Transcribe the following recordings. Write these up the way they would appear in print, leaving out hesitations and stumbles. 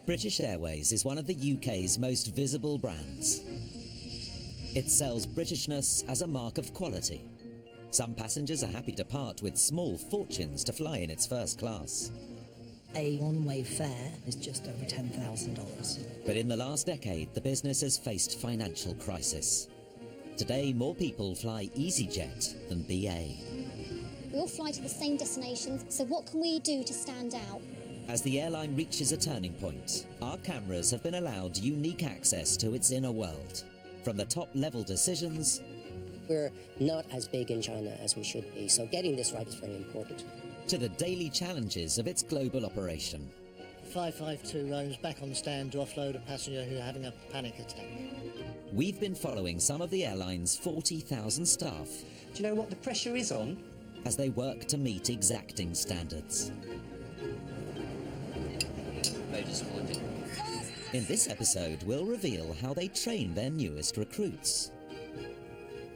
British Airways is one of the UK's most visible brands. It sells Britishness as a mark of quality. Some passengers are happy to part with small fortunes to fly in its first class. A one-way fare is just over $10,000. But in the last decade, the business has faced financial crisis. Today, more people fly EasyJet than BA. We all fly to the same destinations, so what can we do to stand out? As the airline reaches a turning point, our cameras have been allowed unique access to its inner world. From the top-level decisions... We're not as big in China as we should be, so getting this right is very important. ...to the daily challenges of its global operation. 552 roams back on stand to offload a passenger who's having a panic attack. We've been following some of the airline's 40,000 staff. Do you know what the pressure is on? As they work to meet exacting standards. In this episode, we'll reveal how they train their newest recruits.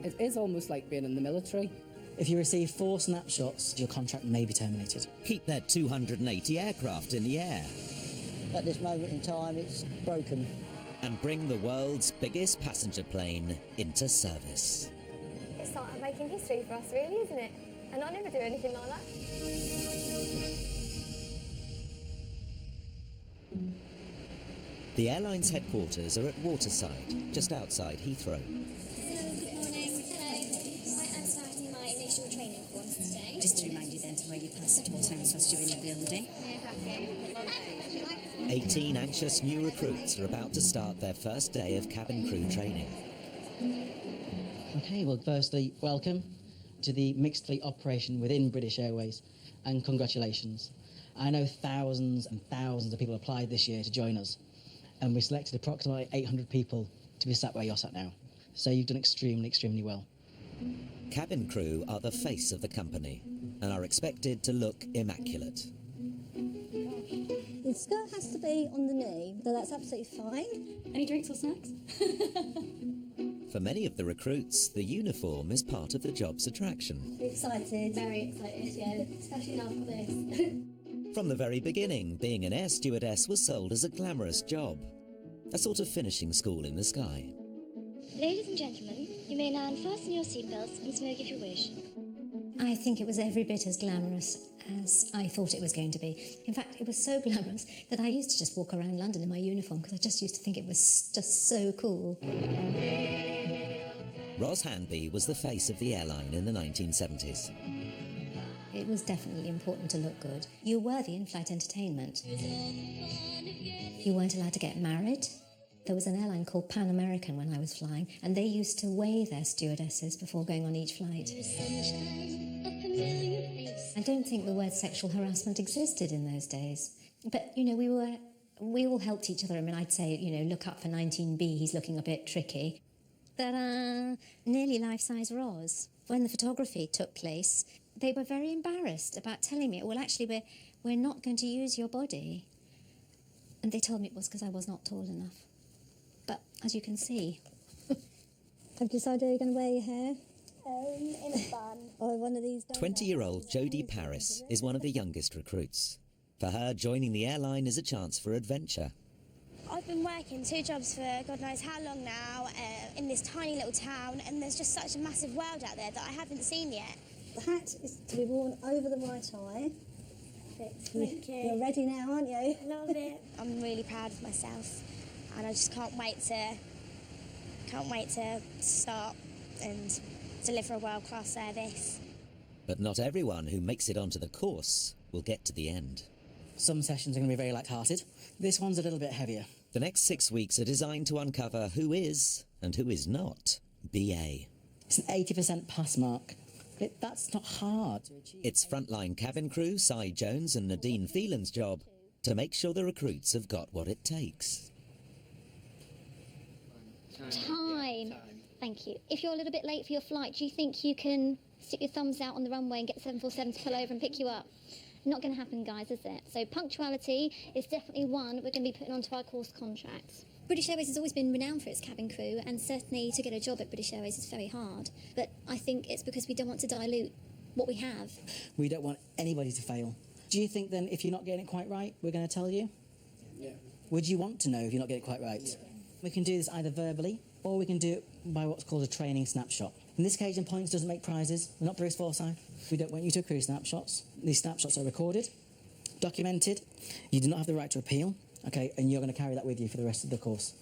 It is almost like being in the military. If you receive 4 snapshots, your contract may be terminated. Keep their 280 aircraft in the air. At this moment in time, it's broken. And bring the world's biggest passenger plane into service. It's like making history for us, really, isn't it? And I never do anything like that. The airline's headquarters are at Waterside, just outside Heathrow. Good morning. Hello. I'm starting my initial training course today. Just to remind you then to wear your passport and whilst you're in the building. 18 anxious new recruits are about to start their first day of cabin crew training. Okay, well, firstly, welcome to the mixed fleet operation within British Airways, and congratulations. I know thousands and thousands of people applied this year to join us, and we selected approximately 800 people to be sat where you're sat now. So you've done extremely, extremely well. Cabin crew are the face of the company and are expected to look immaculate. The skirt has to be on the knee, though that's absolutely fine. Any drinks or snacks? For many of the recruits, the uniform is part of the job's attraction. Excited. Very excited, yeah. Especially now for this. From the very beginning, being an air stewardess was sold as a glamorous job. A sort of finishing school in the sky. Ladies and gentlemen, you may now unfasten your seatbelts and smoke if you wish. I think it was every bit as glamorous as I thought it was going to be. In fact, it was so glamorous that I used to just walk around London in my uniform because I just used to think it was just so cool. Ros Hanby was the face of the airline in the 1970s. It was definitely important to look good. You were the in-flight entertainment. You weren't allowed to get married. There was an airline called Pan American when I was flying, and they used to weigh their stewardesses before going on each flight. I don't think the word sexual harassment existed in those days. But, you know, we all helped each other. I mean, I'd say, you know, look up for 19B, he's looking a bit tricky. Ta-da! Nearly life-size Ros. When the photography took place, they were very embarrassed about telling me, well, actually, we're not going to use your body. And they told me it was because I was not tall enough. But, as you can see... Have you decided you're going to wear your hair? In a bun. Or one of these... 20-year-old Jodie Paris is one of the youngest recruits. For her, joining the airline is a chance for adventure. I've been working 2 jobs for God knows how long now, in this tiny little town, and there's just such a massive world out there that I haven't seen yet. The hat is to be worn over the right eye. Thank you. You're ready now, aren't you? Love it. I'm really proud of myself, and I just can't wait to start and deliver a world-class service. But not everyone who makes it onto the course will get to the end. Some sessions are going to be very light-hearted. This one's a little bit heavier. The next 6 weeks are designed to uncover who is and who is not BA. It's an 80% pass mark. That's not hard to achieve. It's frontline cabin crew Cy Jones and Nadine Phelan's job to make sure the recruits have got what it takes. Time. Thank you. If you're a little bit late for your flight, do you think you can stick your thumbs out on the runway and get 747 to pull over and pick you up? Not going to happen, guys, is it? So punctuality is definitely one we're going to be putting onto our course contracts. British Airways has always been renowned for its cabin crew, and certainly to get a job at British Airways is very hard. But I think it's because we don't want to dilute what we have. We don't want anybody to fail. Do you think then if you're not getting it quite right, we're going to tell you? Yeah. Would you want to know if you're not getting it quite right? We can do this either verbally or we can do it by what's called a training snapshot. In this occasion, Points doesn't make prizes. We're not British Foresight. We don't want you to accrue snapshots. These snapshots are recorded, documented. You do not have the right to appeal, okay, and you're going to carry that with you for the rest of the course.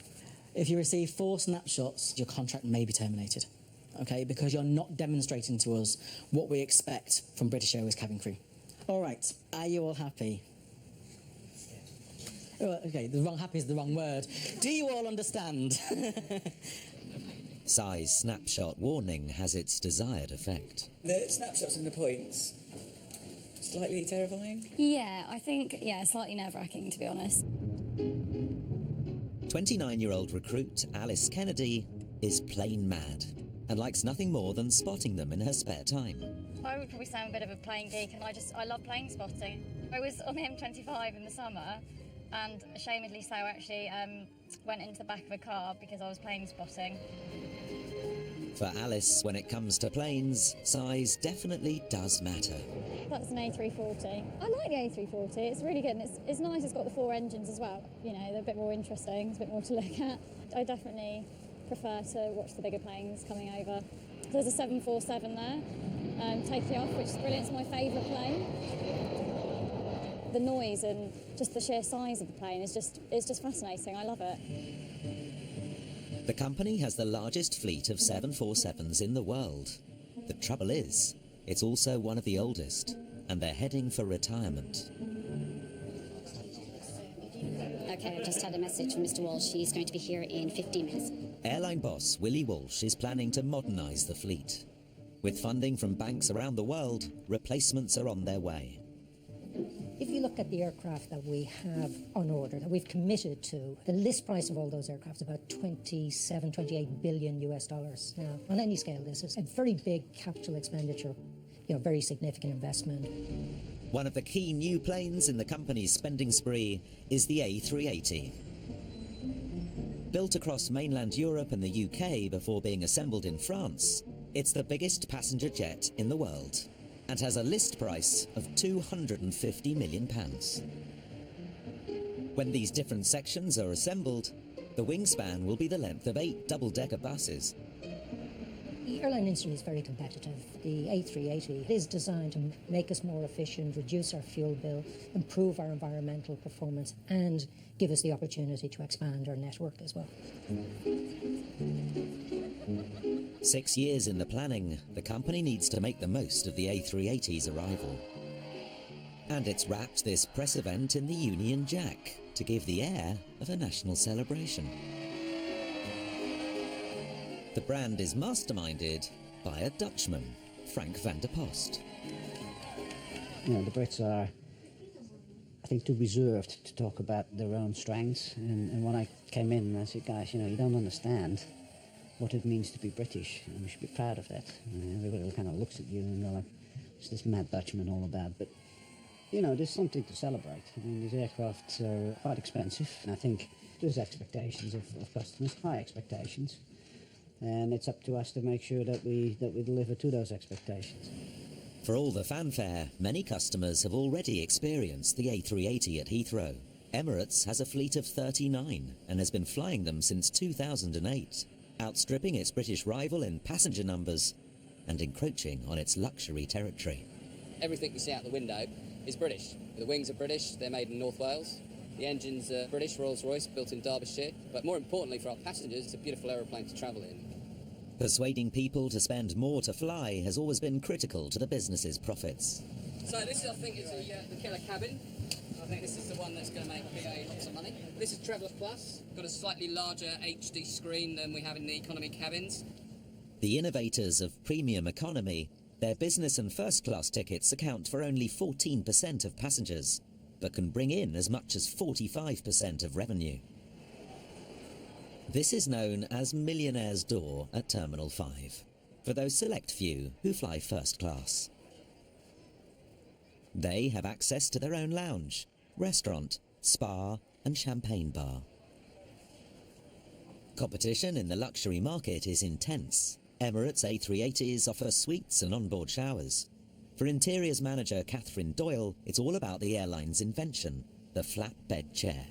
If you receive 4 snapshots, your contract may be terminated, okay, because you're not demonstrating to us what we expect from British Airways cabin crew. All right, are you all happy? Oh, okay, happy is the wrong word. Do you all understand? Size snapshot warning has its desired effect. The snapshots and the points, slightly terrifying? Yeah, I think, slightly nerve-wracking, to be honest. 29-year-old recruit Alice Kennedy is plane mad and likes nothing more than spotting them in her spare time. I would probably say I'm a bit of a plane geek, and I love plane spotting. I was on the M25 in the summer, and ashamedly so actually went into the back of a car because I was plane spotting. For Alice, when it comes to planes, size definitely does matter. That's an A340. I like the A340, it's really good, and it's nice it's got the 4 engines as well. You know, they're a bit more interesting, there's a bit more to look at. I definitely prefer to watch the bigger planes coming over. There's a 747 there, taking off, which is brilliant, it's my favourite plane. The noise and just the sheer size of the plane is just fascinating, I love it. The company has the largest fleet of 747s in the world. The trouble is, it's also one of the oldest, and they're heading for retirement. Okay, I've just had a message from Mr. Walsh. He's going to be here in 15 minutes. Airline boss Willie Walsh is planning to modernise the fleet. With funding from banks around the world, replacements are on their way. If you look at the aircraft that we have on order, that we've committed to, the list price of all those aircraft is about 28 billion US dollars. Now, on any scale, this is a very big capital expenditure, very significant investment. One of the key new planes in the company's spending spree is the A380. Built across mainland Europe and the UK before being assembled in France, it's the biggest passenger jet in the world, and has a list price of £250 million. When these different sections are assembled, the wingspan will be the length of 8 double-decker buses. The airline industry is very competitive. The A380 is designed to make us more efficient, reduce our fuel bill, improve our environmental performance, and give us the opportunity to expand our network as well. 6 years in the planning, the company needs to make the most of the A380's arrival. And it's wrapped this press event in the Union Jack to give the air of a national celebration. The brand is masterminded by a Dutchman, Frank van der Post. The Brits are, I think, too reserved to talk about their own strengths. And when I came in, I said, guys, you don't understand what it means to be British, and we should be proud of that. Everybody kind of looks at you and they're like, what's this mad Dutchman all about? But, there's something to celebrate. These aircraft are quite expensive, and I think there's expectations of customers, high expectations, and it's up to us to make sure that we deliver to those expectations. For all the fanfare, many customers have already experienced the A380 at Heathrow. Emirates has a fleet of 39 and has been flying them since 2008. Outstripping its British rival in passenger numbers and encroaching on its luxury territory. Everything you see out the window is British. The wings are British, they're made in North Wales. The engines are British, Rolls-Royce, built in Derbyshire. But more importantly for our passengers, it's a beautiful aeroplane to travel in. Persuading people to spend more to fly has always been critical to the business's profits. So this, I think, is the killer cabin. I think this is the one that's going to make BA lots of money. This is Traveller Plus, got a slightly larger HD screen than we have in the economy cabins. The innovators of premium economy, their business and first class tickets account for only 14% of passengers, but can bring in as much as 45% of revenue. This is known as Millionaire's Door at Terminal 5, for those select few who fly first class. They have access to their own lounge, restaurant, spa and champagne bar. Competition in the luxury market is intense. Emirates A380s offer suites and onboard showers. For interiors manager Catherine Doyle, it's all about the airline's invention, the flat bed chair.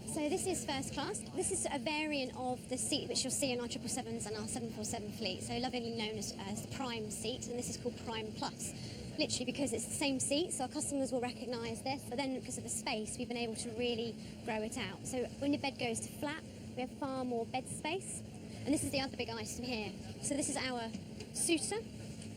So this is first class. This is a variant of the seat which you'll see in our 777s and our 747 fleet, so lovingly known as the Prime seat, and this is called Prime Plus. Literally because it's the same seat, so our customers will recognise this, but then because of the space, we've been able to really grow it out. So when your bed goes to flat, we have far more bed space, and this is the other big item here. So this is our suitor.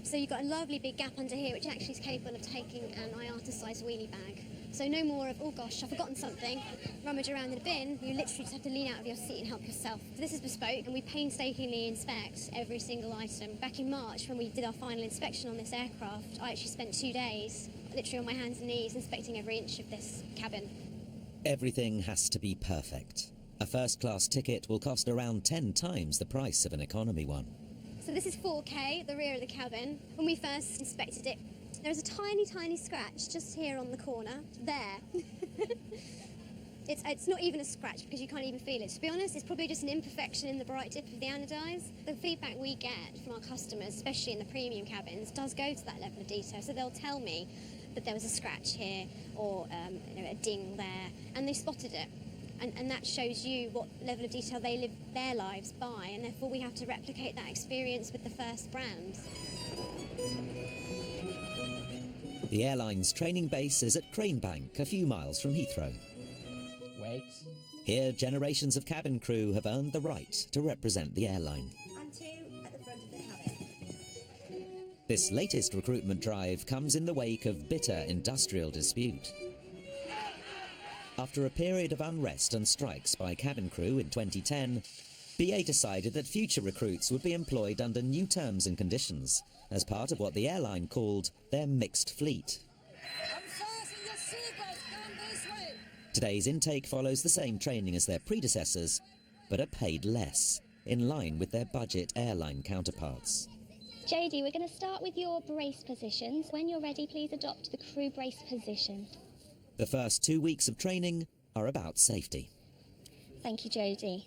So you've got a lovely big gap under here, which actually is capable of taking an IATA-sized wheelie bag. So no more of, oh gosh, I've forgotten something, rummage around in a bin. You literally just have to lean out of your seat and help yourself. This is bespoke, and we painstakingly inspect every single item. Back in March, when we did our final inspection on this aircraft, I actually spent 2 days, literally on my hands and knees, inspecting every inch of this cabin. Everything has to be perfect. A first-class ticket will cost around 10 times the price of an economy one. So this is 4K, the rear of the cabin. When we first inspected it, there was a tiny, tiny scratch just here on the corner, there. It's not even a scratch because you can't even feel it. To be honest, it's probably just an imperfection in the bright dip of the anodize. The feedback we get from our customers, especially in the premium cabins, does go to that level of detail. So they'll tell me that there was a scratch here or a ding there, and they spotted it. And that shows you what level of detail they live their lives by, and therefore we have to replicate that experience with the first brand. The airline's training base is at Cranebank, a few miles from Heathrow. Wait. Here, generations of cabin crew have earned the right to represent the airline. And 2 at the front of the cabin. This latest recruitment drive comes in the wake of bitter industrial dispute. After a period of unrest and strikes by cabin crew in 2010, BA decided that future recruits would be employed under new terms and conditions as part of what the airline called their mixed fleet. Today's intake follows the same training as their predecessors, but are paid less, in line with their budget airline counterparts. Jodie, we're going to start with your brace positions. When you're ready, please adopt the crew brace position. The first 2 weeks of training are about safety. Thank you, Jodie.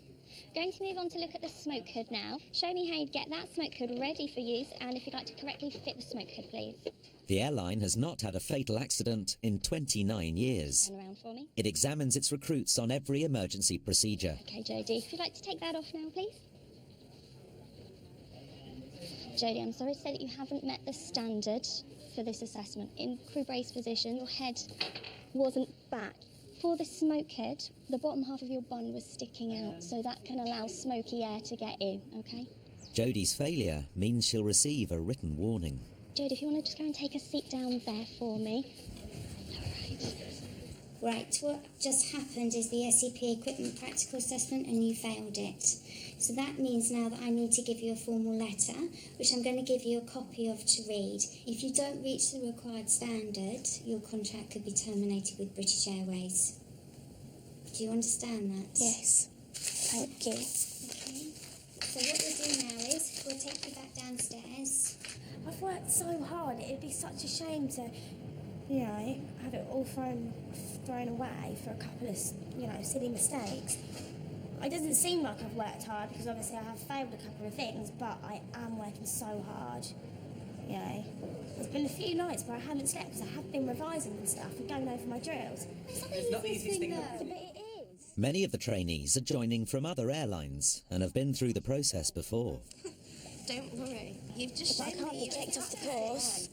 Going to move on to look at the smoke hood now. Show me how you'd get that smoke hood ready for use, and if you'd like to correctly fit the smoke hood, please. The airline has not had a fatal accident in 29 years. Turn around for me. It examines its recruits on every emergency procedure. Okay, Jodie, if you'd like to take that off now, please. Jodie, I'm sorry to say that you haven't met the standard for this assessment. In crew brace position, your head wasn't back. For the smoke head, the bottom half of your bun was sticking out, so that can allow smoky air to get in, okay? Jodie's failure means she'll receive a written warning. Jodie, if you want to just go and take a seat down there for me. Right, what just happened is the SCP equipment practical assessment and you failed it. So that means now that I need to give you a formal letter, which I'm going to give you a copy of to read. If you don't reach the required standard, your contract could be terminated with British Airways. Do you understand that? Yes. Thank you. Okay. So what we'll do now is we'll take you back downstairs. I've worked so hard, it'd be such a shame to, have it all thrown away for a couple of, silly mistakes. It doesn't seem like I've worked hard because obviously I have failed a couple of things, but I am working so hard. There's been a few nights where I haven't slept because I have been revising and stuff and going over my drills. It's not the easiest thing though. But it is. Many of the trainees are joining from other airlines and have been through the process before. Don't worry. You've just shown me you kicked off the course.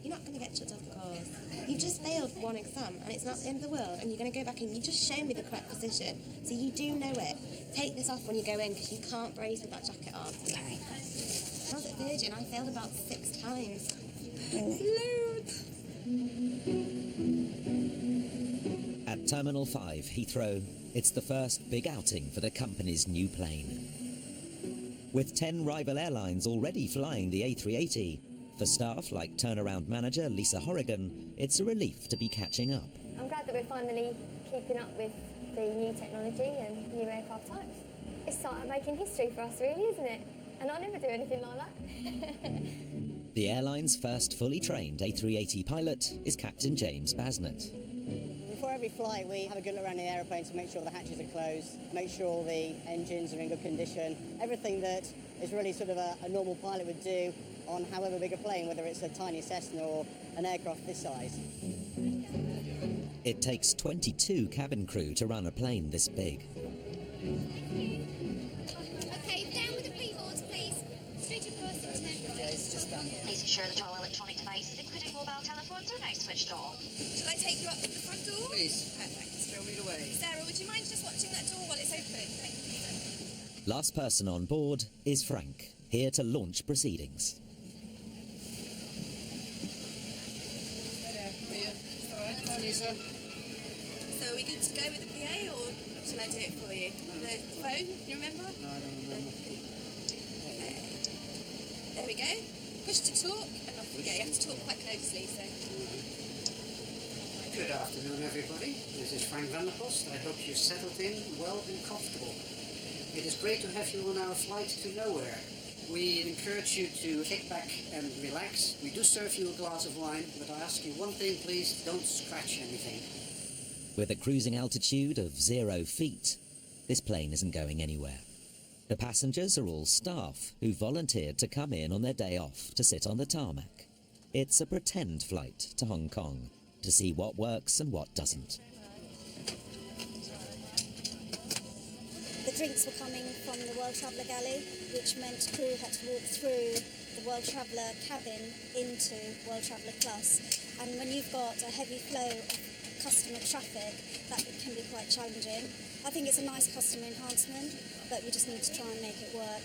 You're not going to get chucked off the course. You've just failed one exam and it's not the end of the world, and you're going to go back and you just show me the correct position. So you do know it. Take this off when you go in because you can't brace with that jacket on. Okay. I was at Virgin, I failed about 6 times. At Terminal 5, Heathrow, it's the first big outing for the company's new plane. With 10 rival airlines already flying the A380, for staff like turnaround manager Lisa Horrigan, it's a relief to be catching up. I'm glad that we're finally keeping up with the new technology and new aircraft types. It's started making history for us, really, isn't it? And I never do anything like that. The airline's first fully trained A380 pilot is Captain James Basnett. Before every flight, we have a good look around the aeroplane to make sure the hatches are closed, make sure all the engines are in good condition, everything that is really sort of a normal pilot would do on however big a plane, whether it's a tiny Cessna or an aircraft this size. It takes 22 cabin crew to run a plane this big. Okay, down with the pre-boards, please. Straight across into Please ensure that all electronic devices, including mobile telephones, are now switched off. Shall I take you up to the front door? Please. Perfect. Show me the way. Sarah, would you mind just watching that door while it's open? Thank you. Last person on board is Frank, here to launch proceedings. So are we good to go with the PA, or shall I do it for you? The phone, you remember? No, I don't remember. There we go. Push to talk, and off we go. You have to talk quite closely, so... Good afternoon, everybody. This is Frank van der Post. I hope you've settled in well and comfortable. It is great to have you on our flight to nowhere. We encourage you to kick back and relax. We do serve you a glass of wine, but I ask you one thing, please, don't scratch anything. With a cruising altitude of 0 feet, this plane isn't going anywhere. The passengers are all staff who volunteered to come in on their day off to sit on the tarmac. It's a pretend flight to Hong Kong to see what works and what doesn't. The drinks were coming from the World Traveller Galley, which meant crew had to walk through the World Traveller cabin into World Traveller Plus. And when you've got a heavy flow of customer traffic, that can be quite challenging. I think it's a nice customer enhancement, but we just need to try and make it work.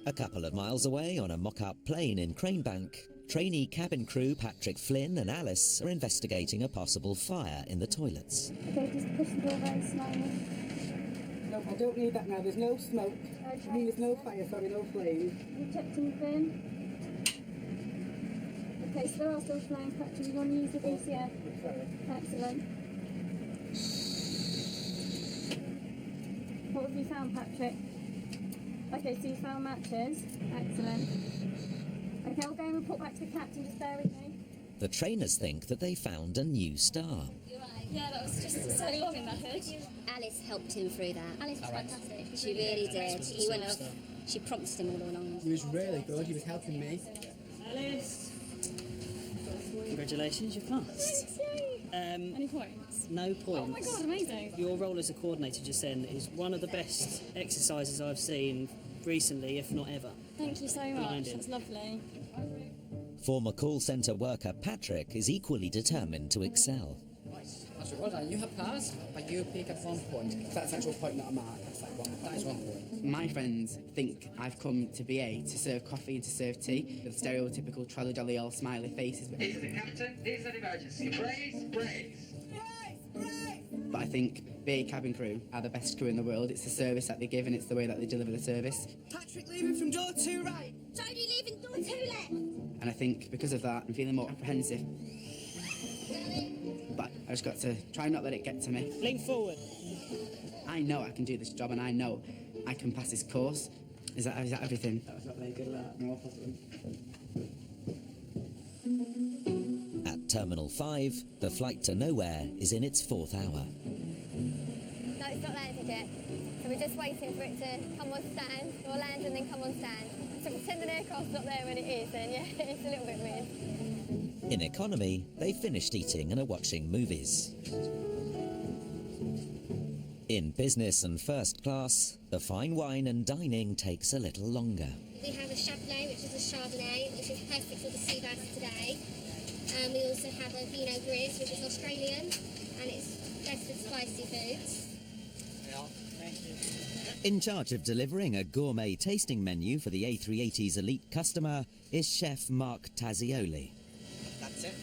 A couple of miles away on a mock-up plane in Cranebank, trainee cabin crew Patrick Flynn and Alice are investigating a possible fire in the toilets. Okay, just push the door very slowly. No, I don't need that now. There's no smoke. Okay. I mean, there's no fire, sorry, no flame. You checked anything? Okay, so there are still flames, Patrick. You want to use the VCF? Excellent. What have you found, Patrick? Okay, so you found matches. Excellent. Okay, I'll go and report back to the captain. Just bear with me. The trainers think that they found a new star. Yeah, that was just so long in that hood. Alice helped him through that. Alice was fantastic. She really did. He went off. She prompted him all along. He was really good. He was helping me. Alice. Congratulations, you passed. Any points? No points. Oh my god, amazing. Your role as a coordinator just then is one of the best exercises I've seen recently, if not ever. Thank you so much. Blinding. That's lovely. Former call centre worker Patrick is equally determined to excel. That's well done. You have passed, but you pick up 1 point. That's actual point, not a mark. That's like that is 1 point. My friends think I've come to BA to serve coffee and to serve tea with stereotypical trolley jolly all smiley faces. This is the captain, this is an emergency. Brace, brace. But I think BA cabin crew are the best crew in the world. It's the service that they give and it's the way that they deliver the service. Patrick leaving from door 2 right. Jodie leaving door 2 left. And I think because of that, I'm feeling more apprehensive. But I just got to try not let it get to me. Lean forward. I know I can do this job and I know I can pass this course. Is that everything? That was not very good, that. No problem. At Terminal 5, the flight to nowhere is in its 4th hour. No, it's not landed yet. So we're just waiting for it to come on stand, or land and then come on stand. So pretend an aircraft's not there when it is, then yeah, it's a little bit weird. In economy, they finished eating and are watching movies. In business and first class, the fine wine and dining takes a little longer. We have a Chablais, which is a Chardonnay, which is perfect for the sea bass today. We also have a Pinot Gris, which is Australian, and it's best with spicy foods. In charge of delivering a gourmet tasting menu for the A380's elite customer is chef Mark Tazioli. That's it.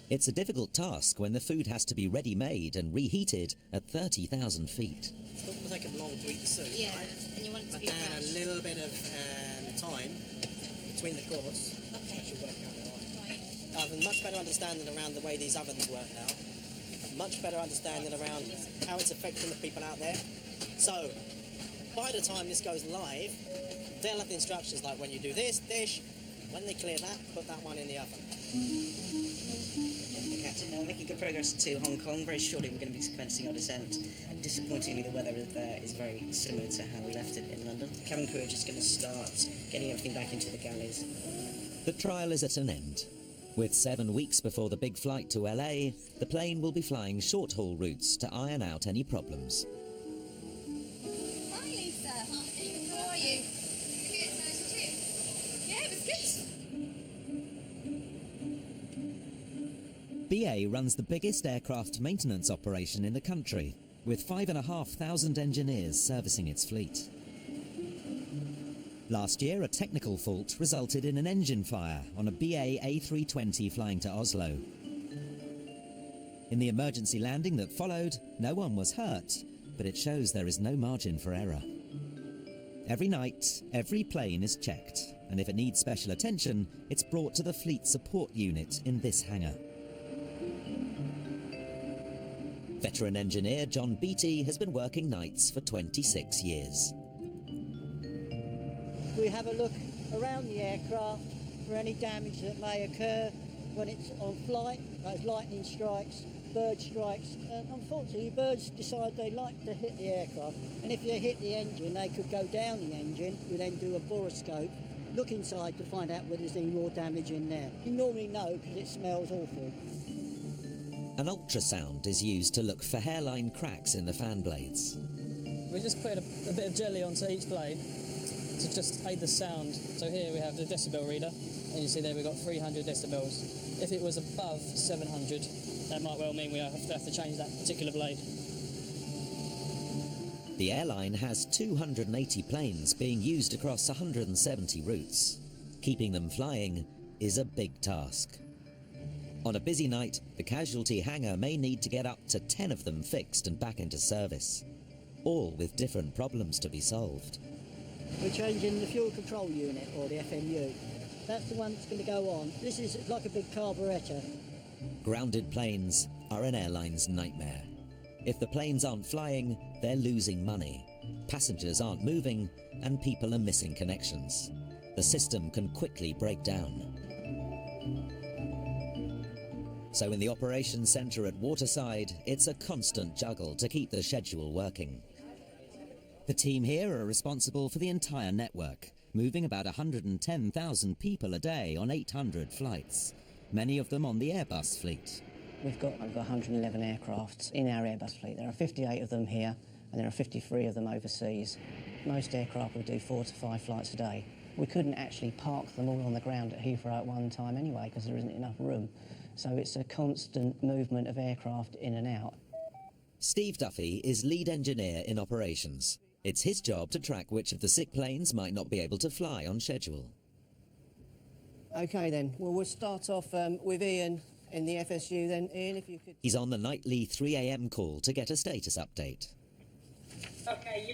It's a difficult task when the food has to be ready-made and reheated at 30,000 feet. It's not going to take them long to eat the soup, Yeah, right? and you want it to be And fresh. a little bit of time between the course. Okay. Should work out all right. I have a much better understanding around the way these ovens work now. Much better understanding around how it's affecting the people out there. So, by the time this goes live, they'll have the instructions like when you do this dish, when they clear that, put that one in the oven. The captain, making good progress to Hong Kong. Very shortly we're going to be commencing our descent. Disappointingly, the weather there is very similar to how we left it in London. The cabin crew are just going to start getting everything back into the galleys. The trial is at an end. With 7 weeks before the big flight to LA, the plane will be flying short-haul routes to iron out any problems. Hi Lisa, how are you? Yeah, it was good. BA runs the biggest aircraft maintenance operation in the country, with 5,500 engineers servicing its fleet. Last year, a technical fault resulted in an engine fire on a BA A320 flying to Oslo. In the emergency landing that followed, no one was hurt, but it shows there is no margin for error. Every night, every plane is checked, and if it needs special attention, it's brought to the Fleet Support Unit in this hangar. Veteran engineer John Beattie has been working nights for 26 years. We have a look around the aircraft for any damage that may occur when it's on flight, as lightning strikes, bird strikes. Unfortunately, birds decide they like to hit the aircraft, and if they hit the engine, they could go down the engine. We then do a boroscope, look inside to find out whether there's any more damage in there. You normally know because it smells awful. An ultrasound is used to look for hairline cracks in the fan blades. We just put a bit of jelly onto each blade to just aid the sound. So here we have the decibel reader, and you see there we've got 300 decibels. If it was above 700, that might well mean we have to change that particular blade. The airline has 280 planes being used across 170 routes. Keeping them flying is a big task. On a busy night, the casualty hangar may need to get up to 10 of them fixed and back into service, all with different problems to be solved. We're changing the fuel control unit, or the FMU. That's the one that's going to go on. This is like a big carburettor. Grounded planes are an airline's nightmare. If the planes aren't flying, they're losing money. Passengers aren't moving, and people are missing connections. The system can quickly break down. So in the operations centre at Waterside, it's a constant juggle to keep the schedule working. The team here are responsible for the entire network, moving about 110,000 people a day on 800 flights, many of them on the Airbus fleet. I've got 111 aircraft in our Airbus fleet. There are 58 of them here, and there are 53 of them overseas. Most aircraft will do 4 to 5 flights a day. We couldn't actually park them all on the ground at Heathrow at one time anyway, because there isn't enough room. So it's a constant movement of aircraft in and out. Steve Duffy is lead engineer in operations. It's his job to track which of the sick planes might not be able to fly on schedule. OK then, well we'll start off with Ian in the FSU then. Ian, if you could... He's on the nightly 3 a.m. call to get a status update. OK,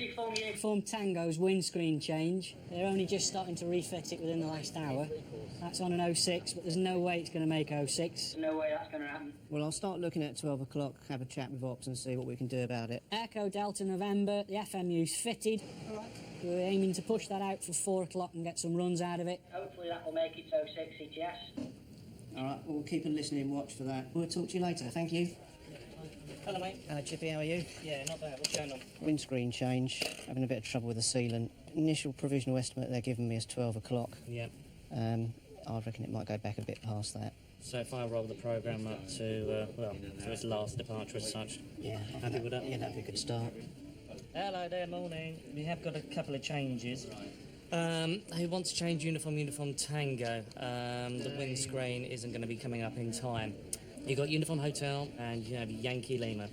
Uniform Tango's windscreen change. They're only just starting to refit it within the last hour. That's on an 06, but there's no way it's going to make 06. No way that's going to happen. Well, I'll start looking at 12 o'clock, have a chat with Ops and see what we can do about it. Echo Delta November, the FMU's fitted. All right. We're aiming to push that out for 4 o'clock and get some runs out of it. Hopefully that will make it 06 ETS. All right, we'll keep a listening watch for that. We'll talk to you later, thank you. Hello, mate. Chippy, how are you? Yeah, not bad. What's going on? Windscreen change, having a bit of trouble with the sealant. Initial provisional estimate they're giving me is 12 o'clock. Yeah. I reckon it might go back a bit past that. So if I roll the programme up to, to its last departure as such, yeah, happy with that? Yeah, that'd be a good start. Hello there, morning. We have got a couple of changes. Who wants to change Uniform Tango? The windscreen isn't going to be coming up in time. You've got Uniform Hotel and you have Yankee Lima.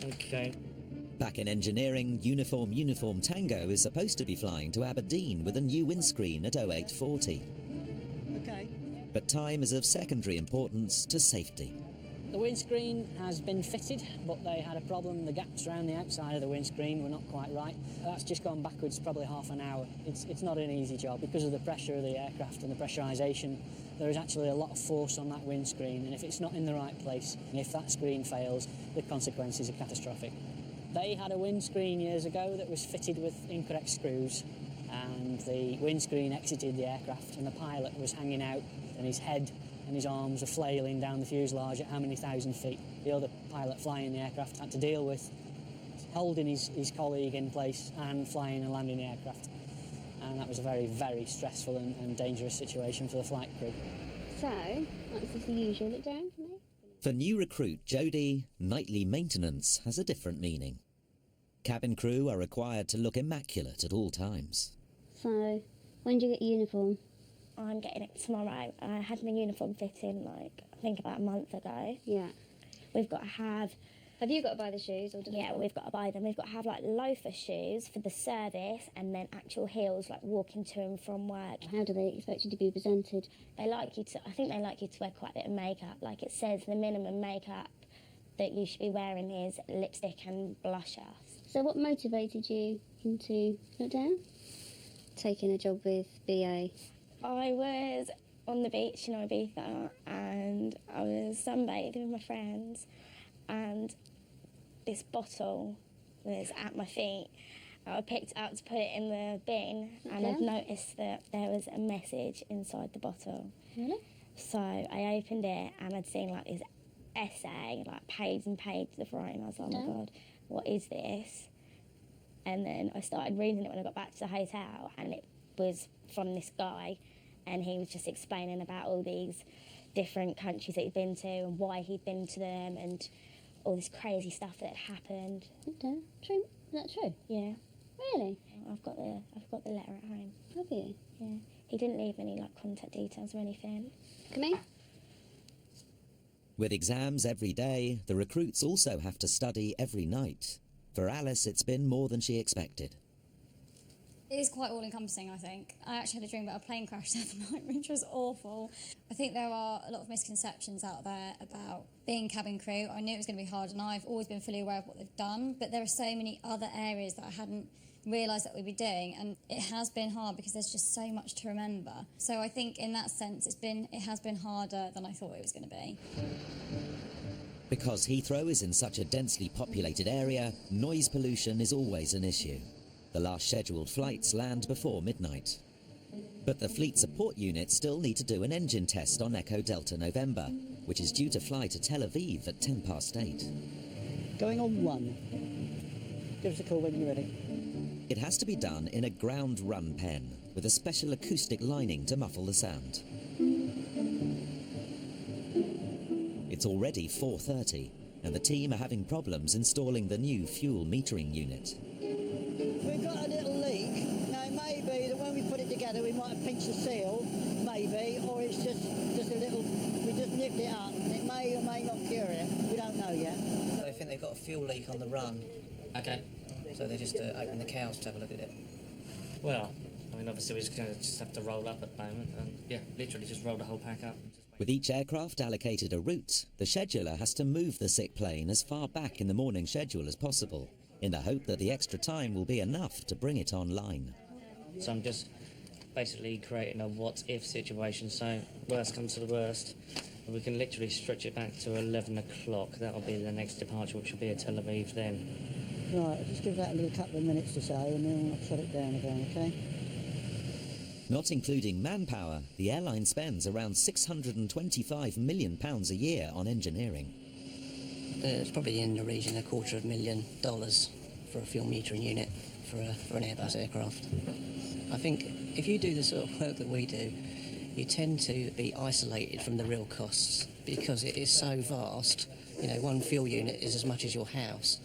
OK. Back in engineering, Uniform Tango is supposed to be flying to Aberdeen with a new windscreen at 0840. OK. But time is of secondary importance to safety. The windscreen has been fitted, but they had a problem. The gaps around the outside of the windscreen were not quite right. That's just gone backwards probably half an hour. It's not an easy job because of the pressure of the aircraft and the pressurisation. There is actually a lot of force on that windscreen, and if it's not in the right place, and if that screen fails, the consequences are catastrophic. They had a windscreen years ago that was fitted with incorrect screws, and the windscreen exited the aircraft, and the pilot was hanging out, and his head and his arms were flailing down the fuselage at how many thousand feet. The other pilot flying the aircraft had to deal with holding his colleague in place and flying and landing the aircraft. And that was a very, very stressful and dangerous situation for the flight crew. So, that's the usual. Look down for me. For new recruit Jodie, nightly maintenance has a different meaning. Cabin crew are required to look immaculate at all times. So, when do you get your uniform? I'm getting it tomorrow. I had my uniform fitting, like, I think about a month ago. Yeah. We've got to have... Have you got to buy the shoes? Or yeah, we've got to buy them. We've got to have, like, loafer shoes for the service and then actual heels, like, walking to and from work. How do they expect you to be presented? They like you to... I think they like you to wear quite a bit of makeup. Like, it says the minimum makeup that you should be wearing is lipstick and blusher. So what motivated you into... Look down? Taking a job with BA? I was on the beach in Ibiza and I was sunbathing with my friends and this bottle was at my feet. I picked it up to put it in the bin and I've noticed that there was a message inside the bottle. Really? So I opened it and I'd seen like this essay, like pages and pages of writing. I was like, oh my God, what is this? And then I started reading it when I got back to the hotel and it was from this guy and he was just explaining about all these different countries that he'd been to and why he'd been to them and all this crazy stuff that had happened. Okay. True. Is that true? Yeah. Really? I've got the letter at home. Have you? Yeah. He didn't leave any like contact details or anything. Come here. With exams every day, the recruits also have to study every night. For Alice, it's been more than she expected. It is quite all-encompassing, I think. I actually had a dream about a plane crash the other night, which was awful. I think there are a lot of misconceptions out there about being cabin crew. I knew it was going to be hard, and I've always been fully aware of what they've done, but there are so many other areas that I hadn't realised that we'd be doing, and it has been hard because there's just so much to remember. So I think in that sense, it has been harder than I thought it was going to be. Because Heathrow is in such a densely populated area, noise pollution is always an issue. The last scheduled flights land before midnight. But the fleet support unit still need to do an engine test on Echo Delta November, which is due to fly to Tel Aviv at 8:10. Going on 1. Give us a call when you're ready. It has to be done in a ground run pen, with a special acoustic lining to muffle the sound. It's already 4:30, and the team are having problems installing the new fuel metering unit. We've got a little leak. Now, it may be that when we put it together, we might have pinched the seal, maybe, or it's just a little, we just nipped it up, and it may or may not cure it. We don't know yet. They think they've got a fuel leak on the run. Okay. So they just open the cows to have a look at it. Well, I mean, obviously we're just going to have to roll up at the moment, and yeah, literally just roll the whole pack up. With each aircraft allocated a route, the scheduler has to move the sick plane as far back in the morning schedule as possible, in the hope that the extra time will be enough to bring it online. So I'm just basically creating a what-if situation, so worst comes to the worst, we can literally stretch it back to 11 o'clock. That'll be the next departure, which will be at Tel Aviv then. Right, I'll just give that a little couple of minutes to say, and then I'll shut it down again, okay? Not including manpower, the airline spends around £625 million a year on engineering. It's probably in the region of $250,000 for a fuel metering unit for an Airbus aircraft. I think if you do the sort of work that we do, you tend to be isolated from the real costs because it is so vast. You know, one fuel unit is as much as your house,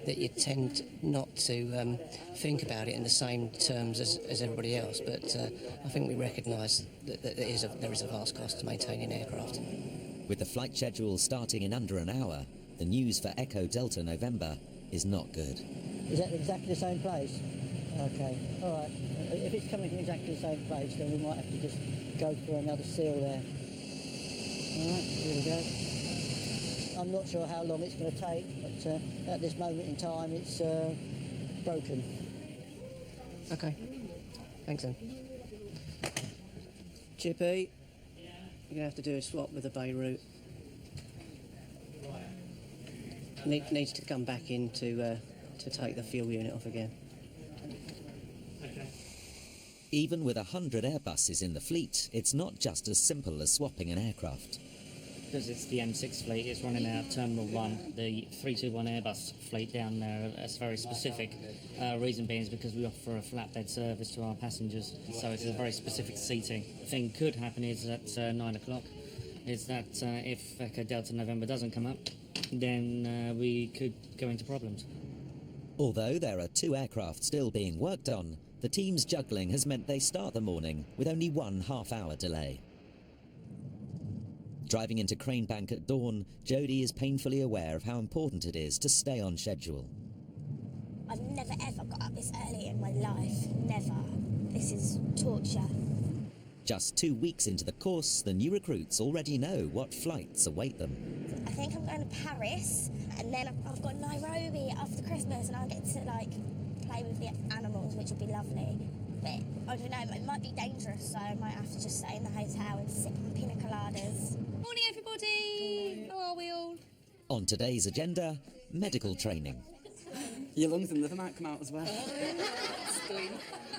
that you tend not to think about it in the same terms as everybody else. But I think we recognise that there is a vast cost to maintaining aircraft. With the flight schedule starting in under an hour, the news for Echo Delta November is not good. Is that exactly the same place? Okay, all right. If it's coming from exactly the same place, then we might have to just go for another seal there. All right, here we go. I'm not sure how long it's going to take, but at this moment in time, it's broken. Okay, thanks then. Chippy, you're going to have to do a swap with the Beirut. Needs to come back in to take the fuel unit off again. Even with 100 Airbuses in the fleet, it's not just as simple as swapping an aircraft. Because it's the M6 fleet, it's running out of Terminal 1. The 321 Airbus fleet down there is very specific. Reason being is because we offer a flatbed service to our passengers, so it's a very specific seating. The thing could happen is at 9 o'clock, is that if Echo Delta November doesn't come up, then we could go into problems. Although there are 2 aircraft still being worked on, the team's juggling has meant they start the morning with only 1 half-hour delay. Driving into Cranebank at dawn, Jodie is painfully aware of how important it is to stay on schedule. I've never ever got up this early in my life. Never. This is torture. Just 2 weeks into the course, the new recruits already know what flights await them. I think I'm going to Paris, and then I've got Nairobi after Christmas, and I'll get to like play with the animals, which will be lovely. But I don't know, it might be dangerous, so I might have to just stay in the hotel and sip on pina coladas. Morning, everybody. How are we all? On today's agenda, medical training. Your lungs and liver might come out as well.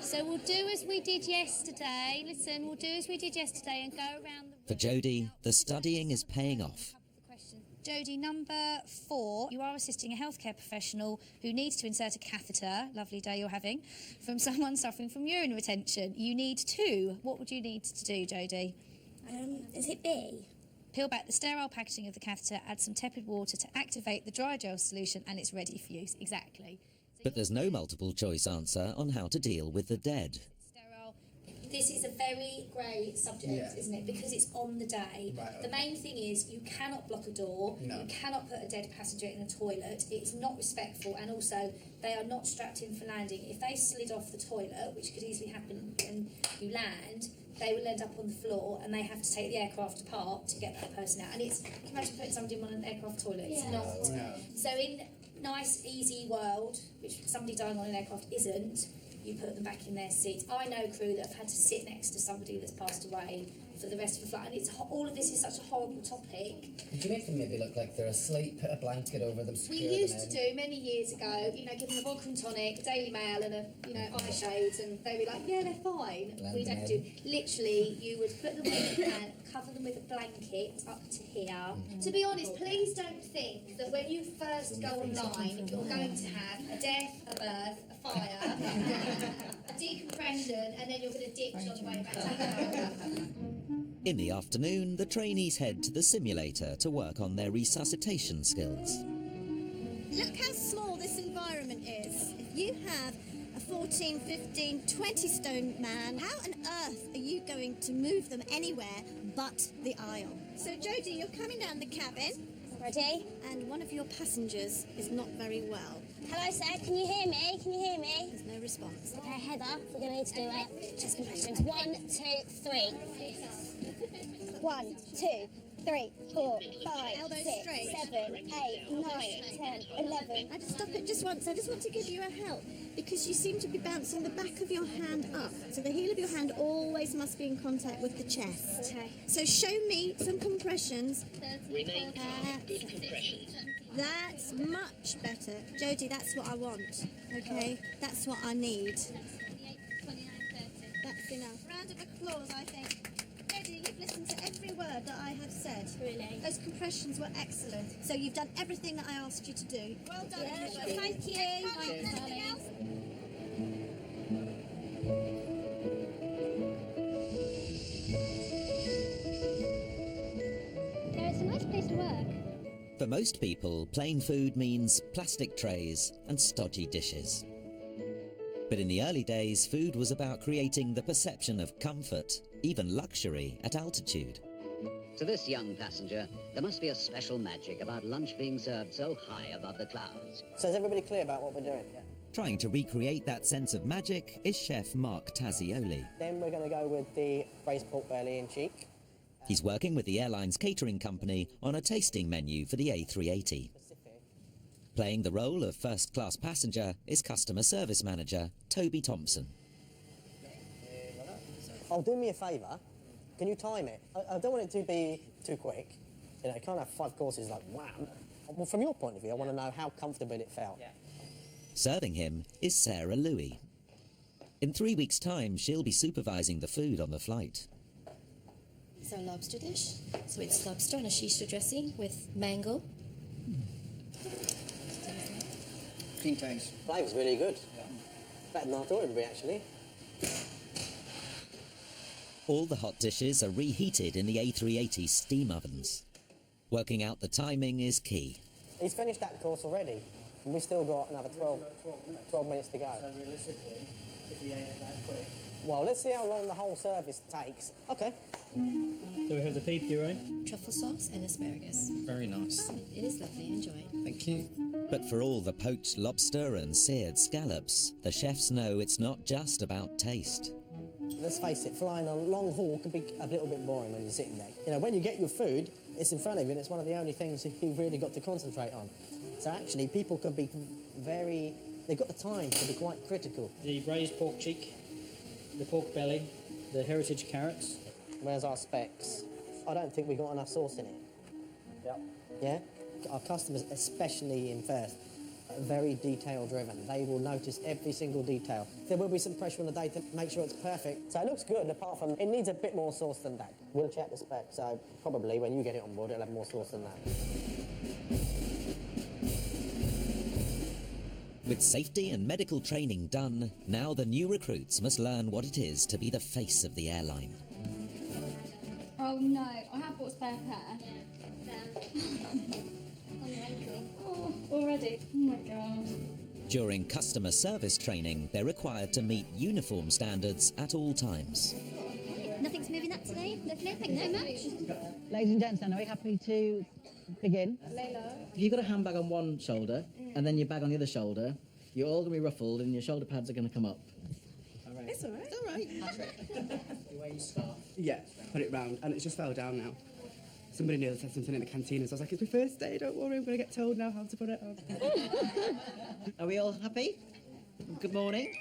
So we'll do as we did yesterday. Listen, we'll do as we did yesterday and go around the... For Jodie, the studying is paying off. Jodie, number 4, you are assisting a healthcare professional who needs to insert a catheter, lovely day you're having, from someone suffering from urine retention. You need 2. What would you need to do, Jodie? Is it B? Peel back the sterile packaging of the catheter, add some tepid water to activate the dry gel solution, and it's ready for use. Exactly. But there's no multiple choice answer on how to deal with the dead. This is a very grey subject, isn't it? Because it's on the day. Right, okay. The main thing is you cannot block a door, No. you cannot put a dead passenger in a toilet, it's not respectful, and also they are not strapped in for landing. If they slid off the toilet, which could easily happen when you land, they will end up on the floor and they have to take the aircraft apart to get that person out. And it's, can you imagine putting somebody on an aircraft toilet? It's not. No. So in nice, easy world, which somebody dying on an aircraft isn't, you put them back in their seats. I know crew that have had to sit next to somebody that's passed away for the rest of the flight, and it's all of this is such a horrible topic. Could you make them maybe look like they're asleep, put a blanket over them, We secure used them to in? do many years ago, you know, give them a vodka and tonic, a Daily Mail, and a eye shades, and they'd be like, yeah, they're fine. Blend We'd them have in. to literally, you would put them in and cover them with a blanket up to here. To be honest, please don't think that when you first go online, you're going to have a death, a birth, a fire, a decompression, and then you're going to ditch on the way back home. In the afternoon, the trainees head to the simulator to work on their resuscitation skills. Look how small this environment is. If you have a 14, 15, 20 stone man, how on earth are you going to move them anywhere but the aisle? So Jodie, you're coming down the cabin. Ready? And one of your passengers is not very well. Hello, sir. Can you hear me? Can you hear me? There's no response. Okay, Heather, we're going to need to do it. Just compressions. 1, 2, 3. 1, 2, 3, 4, 5, Elbows 6, straight. 7, 8, 9, 10, 11. I just stop it just once. I just want to give you a help because you seem to be bouncing the back of your hand up. So the heel of your hand always must be in contact with the chest. Okay. So show me some compressions. Remain calm. Good compression. That's much better. Jodie, that's what I want. Okay? That's what I need. That's enough. Round of applause, I think. Jodie, you've listened to every word that I have said. Really? Those compressions were excellent. So you've done everything that I asked you to do. Well done. Yeah, everybody. thank you. Thanks, darling. Yeah, it's a nice place to work. For most people, plain food means plastic trays and stodgy dishes. But in the early days, food was about creating the perception of comfort, even luxury, at altitude. To this young passenger, there must be a special magic about lunch being served so high above the clouds. So is everybody clear about what we're doing? Yeah. Trying to recreate that sense of magic is chef Mark Tazioli. Then we're going to go with the braised pork belly and cheek. He's working with the airline's catering company on a tasting menu for the A380. Playing the role of first-class passenger is customer service manager Toby Thompson. Oh, do me a favour. Can you time it? I don't want it to be too quick. You know, you can't have 5 courses like wham. Well, from your point of view, I want to know how comfortable it felt. Yeah. Serving him is Sarah Louie. In 3 weeks' time, she'll be supervising the food on the flight. It's our lobster dish. So it's lobster on a shisha dressing with mango. Clean taste. Flavour's really good. Yeah. Better than I thought it would be, actually. All the hot dishes are reheated in the A380 steam ovens. Working out the timing is key. He's finished that course already, and we've still got another 12 minutes to go. So realistically, if he ain't that quick. Well, let's see how long the whole service takes. Okay. So we have the beef puree. Truffle sauce and asparagus. Very nice. It is lovely, enjoy. Thank you. But for all the poached lobster and seared scallops, the chefs know it's not just about taste. Let's face it, flying a long haul can be a little bit boring when you're sitting there. You know, when you get your food, it's in front of you, and it's one of the only things you've really got to concentrate on. So actually, people can be they've got the time to be quite critical. The braised pork cheek, the pork belly, the heritage carrots. Where's our specs? I don't think we got enough sauce in it. Yep. Yeah? Our customers, especially in Perth, are very detail driven. They will notice every single detail. There will be some pressure on the day to make sure it's perfect. So it looks good, apart from it needs a bit more sauce than that. We'll check the spec, so probably when you get it on board, it'll have more sauce than that. With safety and medical training done, now the new recruits must learn what it is to be the face of the airline. Oh no, I have bought spare pair. Oh, already? Oh my god. During customer service training, they're required to meet uniform standards at all times. Nothing's moving that today. Lovely, thank you very much. Ladies and gentlemen, are we happy to begin? Layla. If you've got a handbag on one shoulder and then your bag on the other shoulder, you're all going to be ruffled and your shoulder pads are going to come up. It's all right. It's all right. The way you start. Yeah, put it round, and it just fell down now. Somebody nearly said something in the canteen, so I was like, it's my first day, don't worry, I'm going to get told now how to put it on. Are we all happy? Good morning.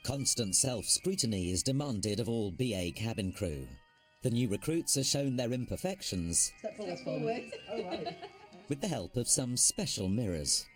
Constant self-scrutiny is demanded of all BA cabin crew. The new recruits are shown their imperfections Step forward. Oh, right. with the help of some special mirrors.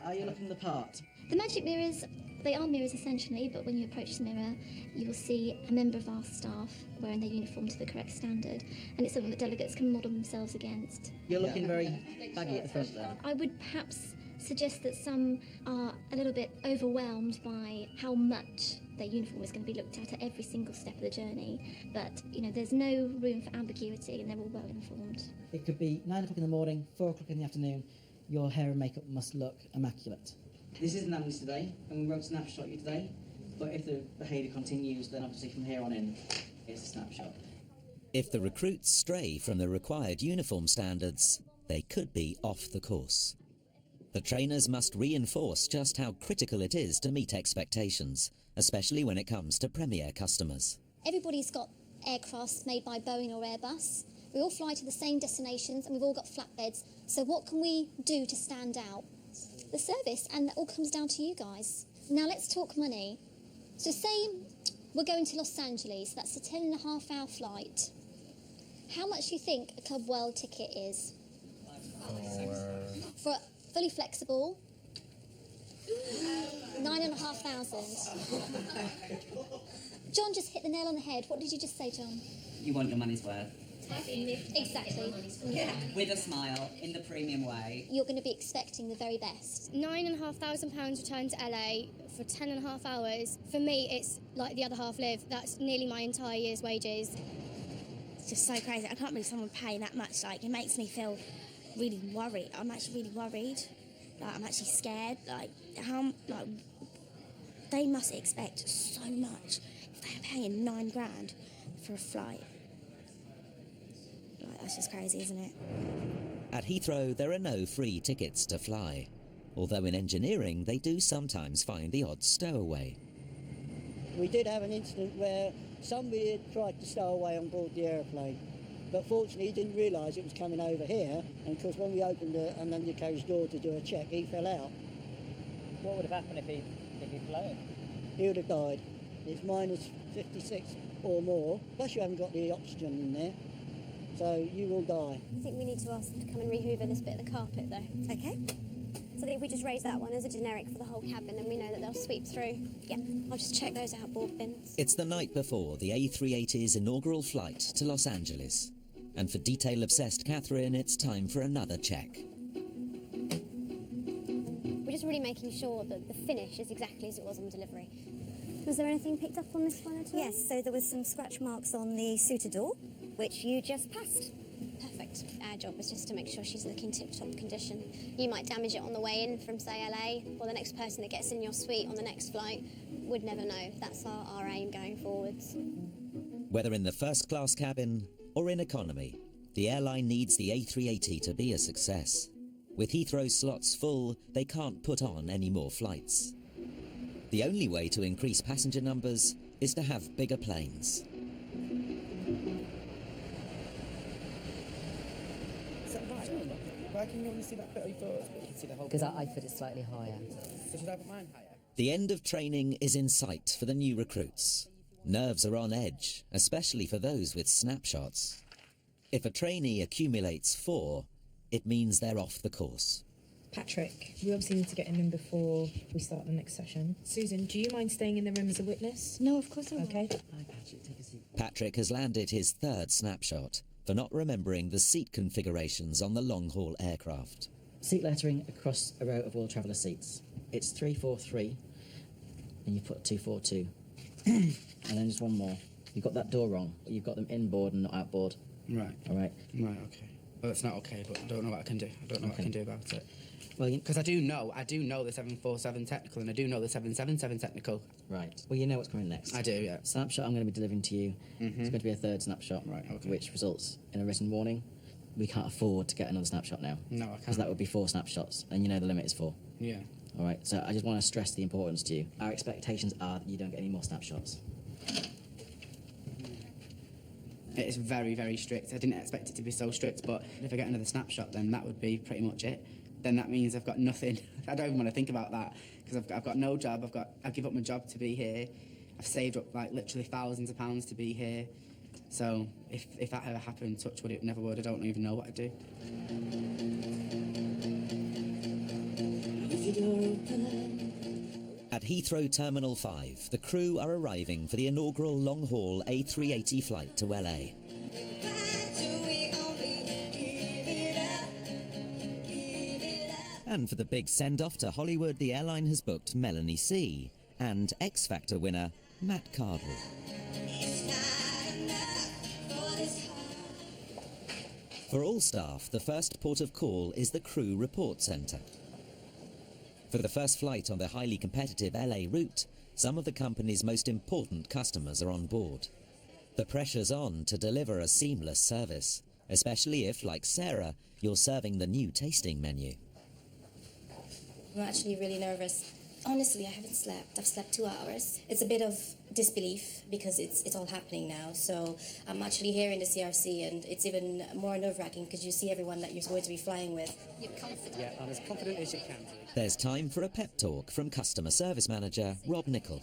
Are you looking the part? The magic mirrors, they are mirrors essentially, but when you approach the mirror, you will see a member of our staff wearing their uniform to the correct standard, and it's something that delegates can model themselves against. You're looking very baggy at the front there. I would perhaps suggest that some are a little bit overwhelmed by how much their uniform is going to be looked at every single step of the journey, but you know, there's no room for ambiguity and they're all well informed. It could be 9 o'clock in the morning, 4 o'clock in the afternoon. Your hair and makeup must look immaculate. This isn't amnesty today, and we won't snapshot you today, but if the behaviour continues, then obviously from here on in, it's a snapshot. If the recruits stray from the required uniform standards, they could be off the course. The trainers must reinforce just how critical it is to meet expectations, especially when it comes to premier customers. Everybody's got aircrafts made by Boeing or Airbus. We all fly to the same destinations and we've all got flatbeds. So what can we do to stand out? The service, and that all comes down to you guys. Now let's talk money. So say we're going to Los Angeles, that's a 10.5-hour flight. How much do you think a Club World ticket is? For fully flexible, 9,500. John just hit the nail on the head. What did you just say, John? You want your money's worth. Exactly. With a smile, in the premium way. You're going to be expecting the very best. £9,500 return to LA for 10.5 hours. For me, it's like the other half live. That's nearly my entire year's wages. It's just so crazy. I can't believe someone paying that much. Like, it makes me feel really worried. I'm actually really worried. Like, I'm actually scared. They must expect so much if they're paying £9,000 for a flight. Like, that's just crazy, isn't it? At Heathrow, there are no free tickets to fly, although in engineering they do sometimes find the odd stowaway. We did have an incident where somebody had tried to stow away on board the aeroplane, but fortunately he didn't realise it was coming over here, and of course when we opened an undercarriage door to do a check, he fell out. What would have happened if he flown? He would have died. It's minus 56 or more, plus you haven't got the oxygen in there, so you will die. I think we need to ask them to come and re-hoover this bit of the carpet though. Okay. So that if we just raise that one as a generic for the whole cabin, then we know that they'll sweep through. Yeah, I'll just check those outboard bins. It's the night before the A380's inaugural flight to Los Angeles, and for detail-obsessed Catherine, it's time for another check. We're just really making sure that the finish is exactly as it was on the delivery. Was there anything picked up on this one at all? Yes, so there was some scratch marks on the suitor door, which you just passed. Perfect. Our job is just to make sure she's looking tip-top condition. You might damage it on the way in from, say, LA, or the next person that gets in your suite on the next flight would never know. That's our aim going forwards. Whether in the first-class cabin or in economy, the airline needs the A380 to be a success. With Heathrow slots full, they can't put on any more flights. The only way to increase passenger numbers is to have bigger planes. Is that right? Why can you only see that bit of your photos, but you can see the whole Because plane? I put it slightly higher. So should I put mine higher? The end of training is in sight for the new recruits. Nerves are on edge, especially for those with snapshots. If a trainee accumulates 4, it means they're off the course. Patrick, we obviously need to get him in before we start the next session. Susan, do you mind staying in the room as a witness? No, of course I won't. Okay. Hi, Patrick, take a seat. Patrick has landed his 3rd snapshot for not remembering the seat configurations on the long-haul aircraft. Seat lettering across a row of World Traveller seats. It's 343, and you put 242. And then just one more. You've got that door wrong. You've got them inboard and not outboard. Right. All right. Right, okay. Well, that's not okay, but I don't know what I can do. I don't know what I can do about it. Well, because I do know the 747 technical, and I do know the 777 technical. Right. Well, you know what's coming next. I do, yeah. Snapshot I'm going to be delivering to you. It's going to be a 3rd snapshot, right? Okay. Which results in a written warning. We can't afford to get another snapshot now. No, I can't. Because that would be 4 snapshots, and you know the limit is 4. Yeah. All right. So I just want to stress the importance to you. Our expectations are that you don't get any more snapshots. It is very, very strict. I didn't expect it to be so strict, but if I get another snapshot, then that would be pretty much it. Then that means I've got nothing. I don't even want to think about that, because I've got no job. I've given up my job to be here. I've saved up like literally thousands of pounds to be here. So if that ever happened, touch wood, it never would. I don't even know what I'd do. At Heathrow Terminal 5, the crew are arriving for the inaugural long-haul A380 flight to LA. And for the big send-off to Hollywood, the airline has booked Melanie C. and X Factor winner Matt Cardle. For all staff, the first port of call is the Crew Report Centre. For the first flight on the highly competitive LA route, some of the company's most important customers are on board. The pressure's on to deliver a seamless service, especially if, like Sarah, you're serving the new tasting menu. I'm actually really nervous. Honestly, I haven't slept. I've slept 2 hours. It's a bit of disbelief because it's all happening now. So I'm actually here in the CRC, and it's even more nerve-wracking because you see everyone that you're going to be flying with. You're confident. Yeah, I'm as confident as you can. There's time for a pep talk from customer service manager Rob Nichol.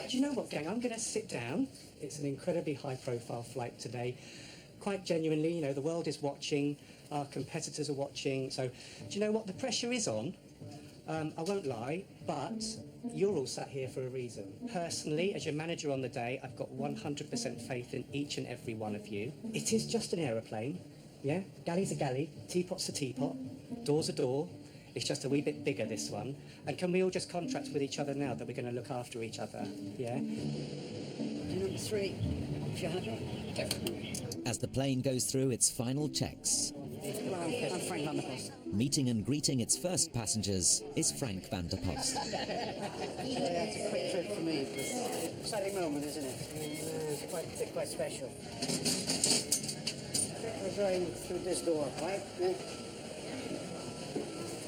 Do you know what, gang? I'm going to sit down. It's an incredibly high-profile flight today. Quite genuinely, the world is watching. Our competitors are watching. So, do you know what? The pressure is on. I won't lie, but you're all sat here for a reason. Personally, as your manager on the day, I've got 100% faith in each and every one of you. It is just an aeroplane, yeah? Galley's a galley, teapot's a teapot, door's a door. It's just a wee bit bigger, this one. And can we all just contract with each other now that we're going to look after each other, yeah? Number 3, if you're happy. As the plane goes through its final checks, I'm Frank Van der Post. meeting and greeting its first passengers is Frank Van der Post. It's a quick trip for me. Exciting moment, isn't it? It's quite special. We're going through this door, right? Yeah.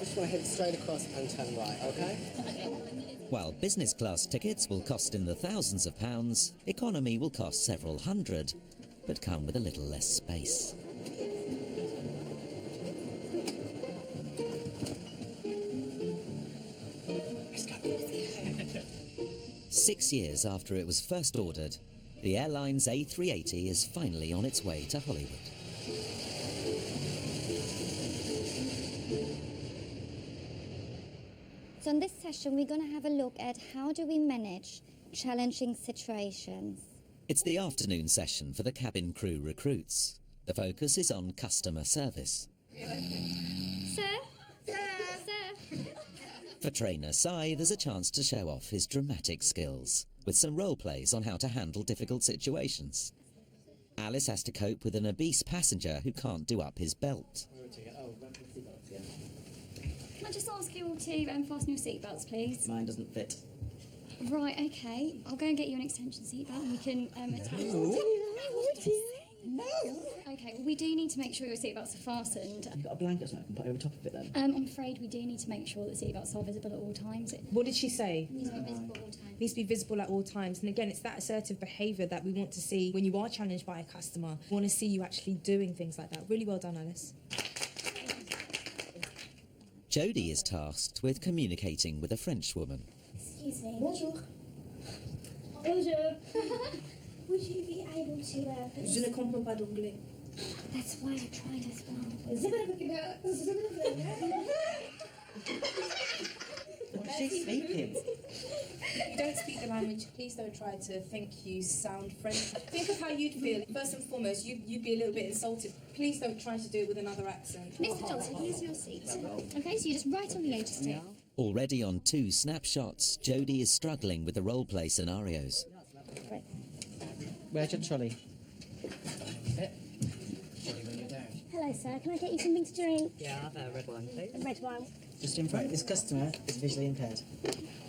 Just want to head straight across and turn right, okay? While business class tickets will cost in the thousands of pounds, economy will cost several hundred, but come with a little less space. Let's go. 6 years after it was first ordered, the airline's A380 is finally on its way to Hollywood. So in this session, we're going to have a look at how do we manage challenging situations. It's the afternoon session for the cabin crew recruits. The focus is on customer service. Sir? Sir? For trainer Si, there's a chance to show off his dramatic skills, with some role plays on how to handle difficult situations. Alice has to cope with an obese passenger who can't do up his belt. Can I just ask you all to fasten your seatbelts, please? Mine doesn't fit. Right, okay. I'll go and get you an extension seatbelt and we can attach No. Okay, well, we do need to make sure your seatbelts are fastened. You've got a blanket so I can put over top of it then? I'm afraid we do need to make sure that seatbelts are visible at all times. What did she say? Needs to be visible at all times. Needs to be visible at all times. And again, it's that assertive behaviour that we want to see when you are challenged by a customer. We want to see you actually doing things like that. Really well done, Alice. Jodie is tasked with communicating with a French woman. Excuse me. Bonjour. Bonjour. Would you be able to... Je ne comprends pas d'anglais. That's why I tried as well. What's she speaking? If you don't speak the language, please don't try to think you sound French. Think of how you'd feel. First and foremost, you'd be a little bit insulted. Please don't try to do it with another accent. Mr. Johnson, here's your seat. Okay, so you're just right on the edge still. Already on 2 snapshots, Jodie is struggling with the role-play scenarios. Right. Where's your trolley? Hello, sir. Can I get you something to drink? Yeah, I'll have a red one, please. A red wine. Just in front, this customer is visually impaired.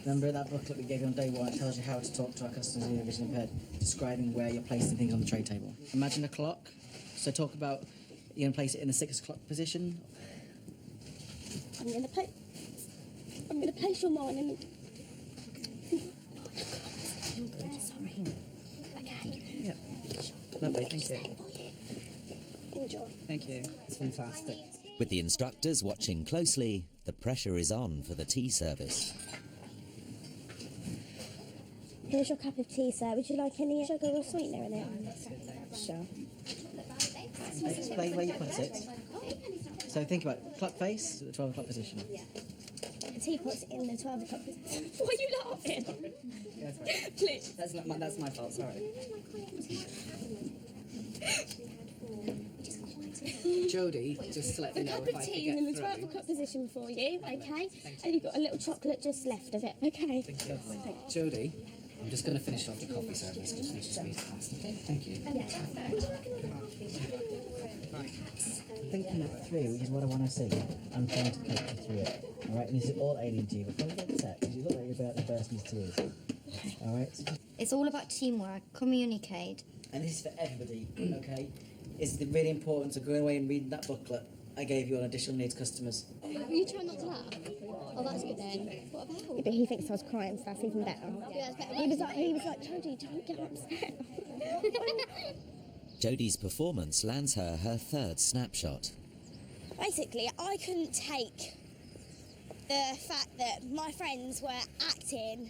Remember that booklet we gave you on day one? It tells you how to talk to our customers who are visually impaired, describing where you're placing things on the tray table. Imagine a clock. So talk about, you're going to place it in the 6 o'clock position. I'm going to place your mine in the... Sorry. Okay. Yeah. Lovely, thank you. Enjoy. Thank you. It's fantastic. With the instructors watching closely, the pressure is on for the tea service. Here's your cup of tea, sir. Would you like any sugar or sweetener in it? Sure. Explain where you put it. So think about it. Clock face, the 12 o'clock position. The teapot's in the 12 o'clock position. Why are you laughing? Please. That's my fault, sorry. Jodie, just to let The you know cup if of I tea could in the get 12 through. o'clock position for you, okay? And you've got a little chocolate just left of it, okay? Jodie, I'm just going to finish off the coffee service. Just need to squeeze past, okay? Thank you. Thinking it through, which is what I want to see. I'm trying to coach you through it. Alright, and this is all alien to you, but don't get upset, because you look like you're about to burst into tears. Alright? It's all about teamwork, communicate. And this is for everybody, okay? It's really important to go away and read that booklet I gave you on additional needs customers. Are you trying not to laugh? Oh, that's good then. What about? Yeah, but he thinks I was crying, so that's even better. Yeah, that's better. He was like, Jodie, don't get upset. Jodie's performance lands her 3rd snapshot. Basically, I couldn't take the fact that my friends were acting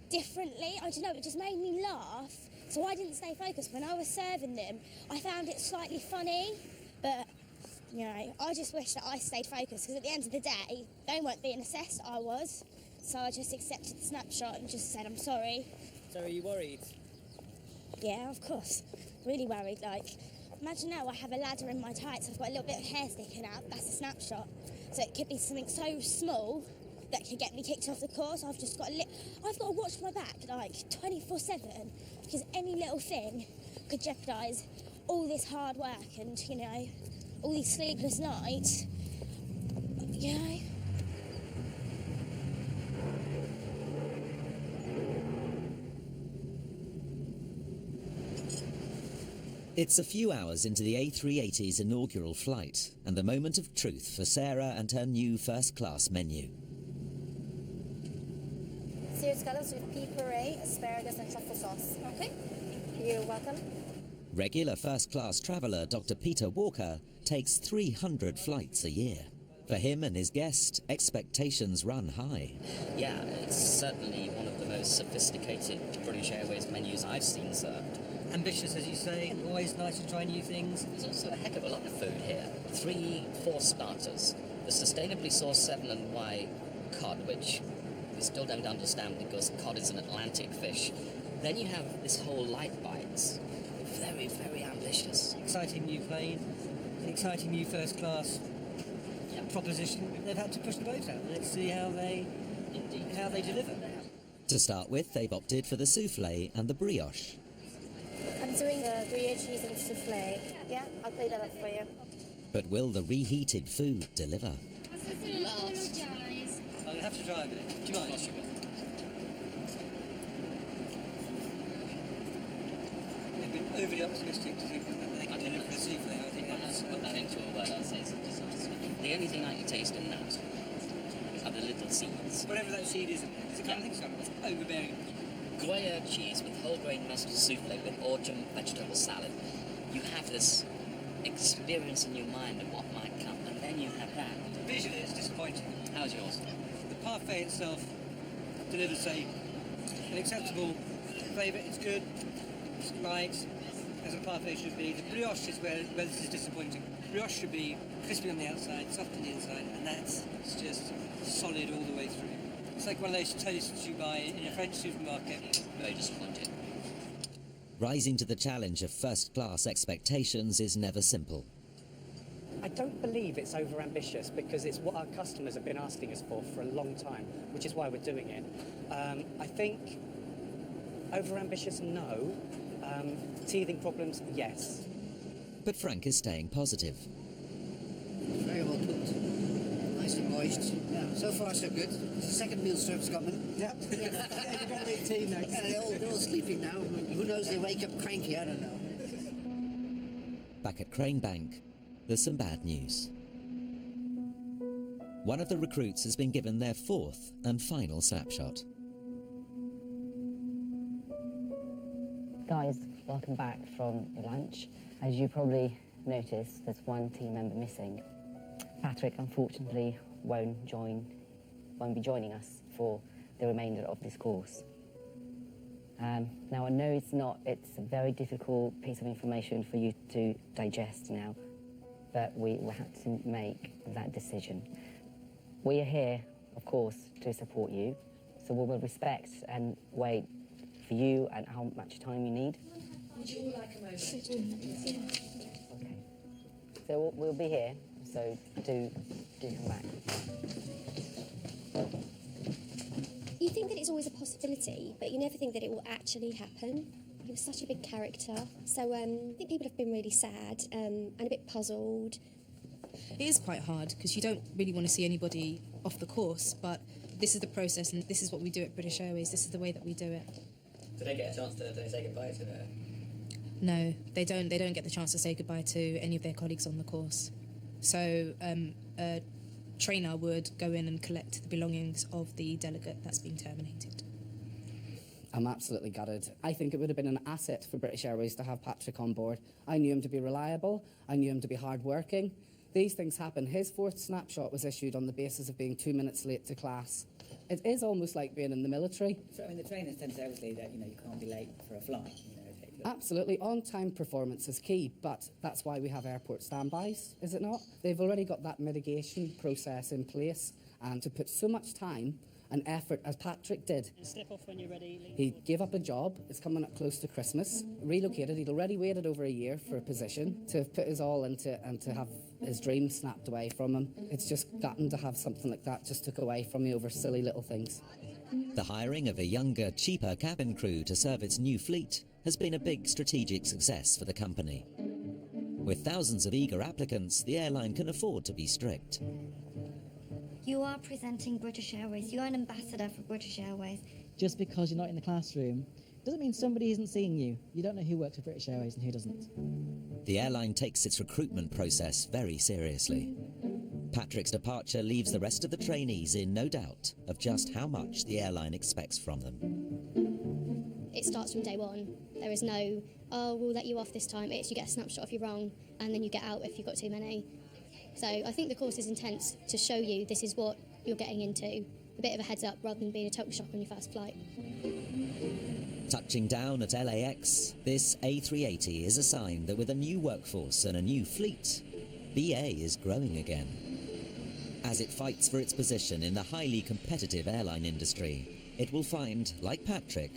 differently. I don't know, it just made me laugh. So I didn't stay focused. When I was serving them, I found it slightly funny, but, you know, I just wish that I stayed focused, because at the end of the day, they weren't being assessed, I was. So I just accepted the snapshot and just said, I'm sorry. So are you worried? Yeah, of course. Really worried, like, imagine now I have a ladder in my tights, I've got a little bit of hair sticking out, that's a snapshot. So it could be something so small that could get me kicked off the course. I've just got I've got to watch my back, like, 24/7, because any little thing could jeopardise all this hard work and, you know, all these sleepless nights, you know. It's a few hours into the A380's inaugural flight, and the moment of truth for Sarah and her new first-class menu. Seared scallops with pea puree, asparagus and truffle sauce. Okay. You're welcome. Regular first-class traveller Dr. Peter Walker takes 300 flights a year. For him and his guest, expectations run high. Yeah, it's certainly one of the most sophisticated British Airways menus I've seen served. Ambitious, as you say, always nice to try new things. There's also a heck of a lot of food here. 4 starters. The sustainably sourced 7&Y cod, which we still don't understand because cod is an Atlantic fish. Then you have this whole light bites. Very, very ambitious. Exciting new plane, exciting new first class. Yep. proposition, they've had to push the boat out. Let's see how they deliver. To start with, they've opted for the soufflé and the brioche. I'm doing the Gruyere cheese and souffle. Yeah, I'll clean that up for you. But will the reheated food deliver? I'll have to try a bit. Do you mind? They've been overly optimistic to think that they can deliver the soufflé. I think that's... Put that into a word, I'd say it's a disaster. The only thing I can taste in that are the little seeds. Whatever that seed is, it's a kind of thing, so it's overbearing. Gruyere cheese with whole grain mustard souffle with autumn vegetable salad. You have this experience in your mind of what might come, and then you have that. Visually, it's disappointing. How's yours? The parfait itself delivers an acceptable flavour. It's good. It's light, as a parfait should be. The brioche is where this is disappointing. Brioche should be crispy on the outside, soft on the inside, and it's just solid all the way through. It's like one of those toasts you buy in a French supermarket. Very disappointed. Rising to the challenge of first-class expectations is never simple. I don't believe it's over-ambitious because it's what our customers have been asking us for a long time, which is why we're doing it. I think over-ambitious, no. Teething problems, yes. But Frank is staying positive. Very well cooked. Nice and moist. Yeah, so far so good. There's a second meal service coming. Yep. You've got to make tea next. Yeah, they're all sleeping now. Who knows, they wake up cranky, I don't know. Back at Crane Bank, there's some bad news. One of the recruits has been given their fourth and final snapshot. Guys, welcome back from your lunch. As you probably noticed, there's one team member missing. Patrick, unfortunately, won't be joining us for the remainder of this course. Now, I know it's a very difficult piece of information for you to digest now, but we had to make that decision. We are here, of course, to support you, so we will respect and wait for you and how much time you need. Would you all like a moment? Okay. So we'll be here, so do come back. You think that it's always a possibility, but you never think that it will actually happen. He was such a big character, so I think people have been really sad and a bit puzzled. It is quite hard because you don't really want to see anybody off the course, but this is the process and this is what we do at British Airways. This is the way that we do it. Do they get a chance to say goodbye to their... No, they don't. They don't get the chance to say goodbye to any of their colleagues on the course. So a trainer would go in and collect the belongings of the delegate that's being terminated. I'm absolutely gutted. I think it would have been an asset for British Airways to have Patrick on board. I knew him to be reliable. I knew him to be hard-working. These things happen. His fourth snapshot was issued on the basis of being 2 minutes late to class. It is almost like being in the military. So, I mean, the trainers tend to say, obviously, that, you can't be late for a flight. Absolutely, on-time performance is key, but that's why we have airport standbys, is it not? They've already got that mitigation process in place, and to put so much time and effort, as Patrick did. Step off when you're ready, Lee. He gave up a job, it's coming up close to Christmas, relocated, he'd already waited over a year for a position, to have put his all into and to have his dream snapped away from him. It's just gotten to have something like that just took away from me over silly little things. The hiring of a younger, cheaper cabin crew to serve its new fleet has been a big strategic success for the company. With thousands of eager applicants, the airline can afford to be strict. You are presenting British Airways. You're an ambassador for British Airways. Just because you're not in the classroom doesn't mean somebody isn't seeing you. You don't know who works for British Airways and who doesn't. The airline takes its recruitment process very seriously. Patrick's departure leaves the rest of the trainees in no doubt of just how much the airline expects from them. It starts from day one. There is no, oh, we'll let you off this time. It's you get a snapshot if you're wrong, and then you get out if you've got too many. So I think the course is intense to show you this is what you're getting into. A bit of a heads up rather than being a total shock on your first flight. Touching down at LAX, this A380 is a sign that with a new workforce and a new fleet, BA is growing again. As it fights for its position in the highly competitive airline industry, it will find, like Patrick,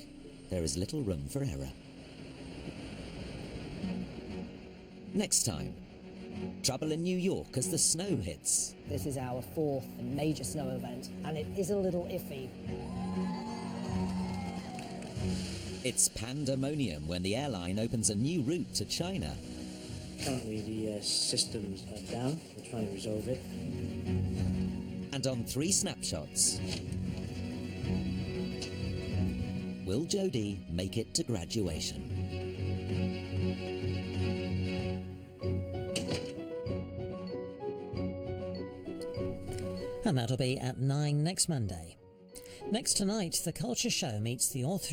there is little room for error. Next time, Trouble in New York as the snow hits. This is our fourth major snow event, and it is a little iffy. It's pandemonium when the airline opens a new route to China. Currently the systems are down. We're trying to resolve it. And on 3 snapshots, will Jodie make it to graduation? And that'll be at 9 next Monday. Next tonight, the Culture Show meets the author